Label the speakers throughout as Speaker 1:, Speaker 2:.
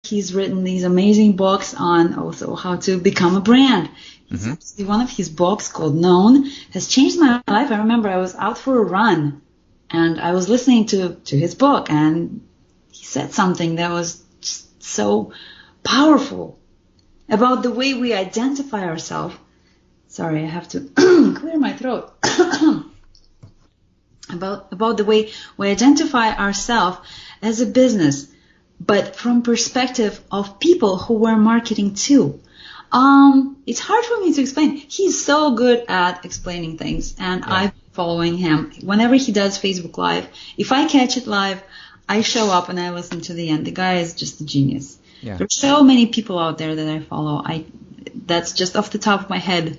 Speaker 1: he's written these amazing books on also how to become a brand. One of his books called Known has changed my life. I remember I was out for a run and I was listening to his book, and he said something that was just so powerful about the way we identify ourselves. Sorry, I have to clear my throat. about the way we identify ourselves as a business, but from perspective of people who we're marketing to. It's hard for me to explain. He's so good at explaining things, and I've been following him. Whenever he does Facebook Live, if I catch it live, I show up and I listen to the end. The guy is just a genius. Yeah. There's so many people out there that I follow. That's just off the top of my head.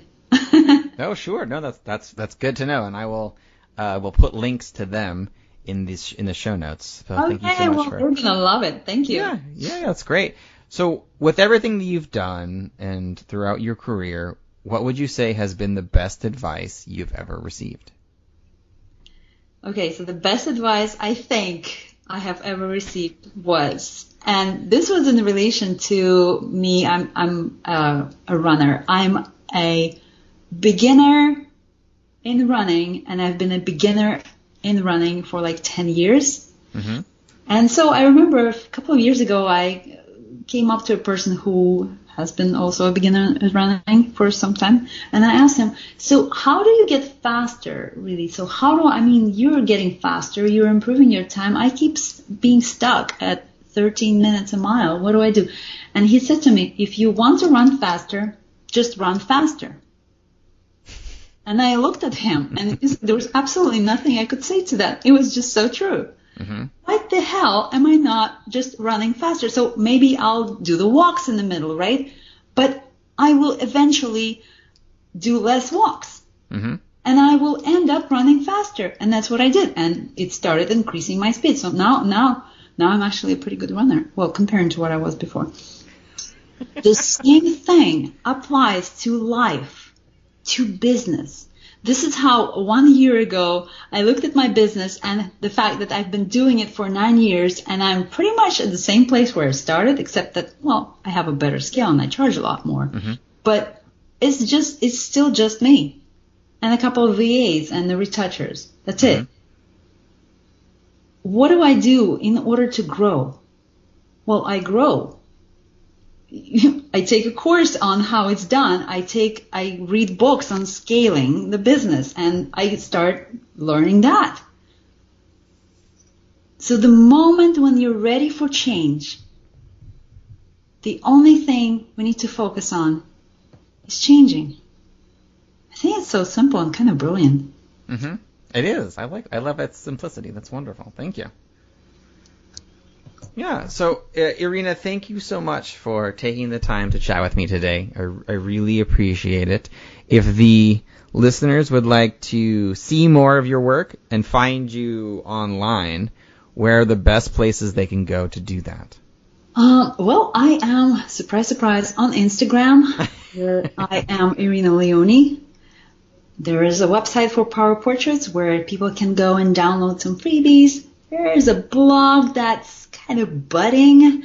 Speaker 2: Oh, sure. No, that's good to know, and I will we'll put links to them in the show notes. So thank you so much
Speaker 1: we're gonna love it. Thank you.
Speaker 2: Yeah, that's great. So with everything that you've done and throughout your career, what would you say has been the best advice you've ever received?
Speaker 1: Okay, so the best advice I think I have ever received was, and this was in relation to me. I'm a runner. I'm a beginner in running, and I've been a beginner in running for like 10 years. Mm-hmm. And so I remember a couple of years ago, I came up to a person who has been also a beginner in running for some time, and I asked him, so how do you get faster, really? So you're getting faster, you're improving your time. I keep being stuck at 13 minutes a mile. What do I do? And he said to me, if you want to run faster, just run faster. And I looked at him, and there was absolutely nothing I could say to that. It was just so true. Mm-hmm. Why the hell am I not just running faster? So maybe I'll do the walks in the middle, right? But I will eventually do less walks. Mm-hmm. And I will end up running faster. And that's what I did. And it started increasing my speed. So now I'm actually a pretty good runner. Well, comparing to what I was before. The same thing applies to life, to business. This is how 1 year ago I looked at my business and the fact that I've been doing it for 9 years, and I'm pretty much at the same place where I started, except that, well, I have a better scale and I charge a lot more. Mm-hmm. But it's still just me and a couple of VAs and the retouchers. That's it. What do I do in order to grow? Well, I grow. I take a course on how it's done. I read books on scaling the business, and I start learning that. So the moment when you're ready for change, the only thing we need to focus on is changing. I think it's so simple and kind of brilliant.
Speaker 2: Mm-hmm. It is. I love its simplicity. That's wonderful. Thank you. Yeah, so Irina, thank you so much for taking the time to chat with me today. I really appreciate it. If the listeners would like to see more of your work and find you online, where are the best places they can go to do that?
Speaker 1: Well, I am, surprise, surprise, on Instagram, where I am Irina Leoni. There is a website for Power Portraits where people can go and download some freebies. There is a blog that's kind of budding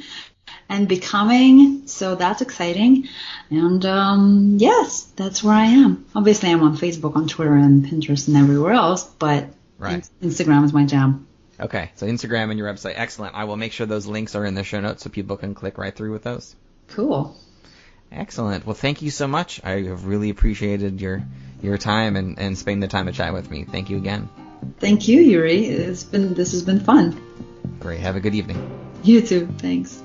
Speaker 1: and becoming, so that's exciting. And yes, that's where I am. Obviously, I'm on Facebook, on Twitter, and Pinterest, and everywhere else, but Instagram is my jam.
Speaker 2: Okay, so Instagram and your website, excellent. I will make sure those links are in the show notes so people can click right through with those.
Speaker 1: Cool.
Speaker 2: Excellent. Well, thank you so much. I have really appreciated your time and spending the time to chat with me. Thank you again.
Speaker 1: Thank you, Yuri. This has been fun.
Speaker 2: Great. Have a good evening.
Speaker 1: You too. Thanks.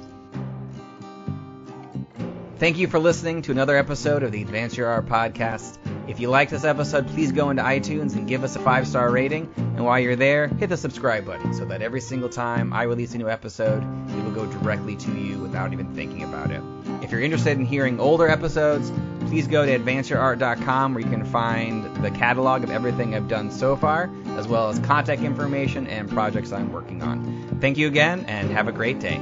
Speaker 2: Thank you for listening to another episode of the Advance Your Art podcast. If you like this episode, please go into iTunes and give us a 5-star rating. And while you're there, hit the subscribe button so that every single time I release a new episode, it will go directly to you without even thinking about it. If you're interested in hearing older episodes, please go to advanceyourart.com where you can find the catalog of everything I've done so far, as well as contact information and projects I'm working on. Thank you again, and have a great day.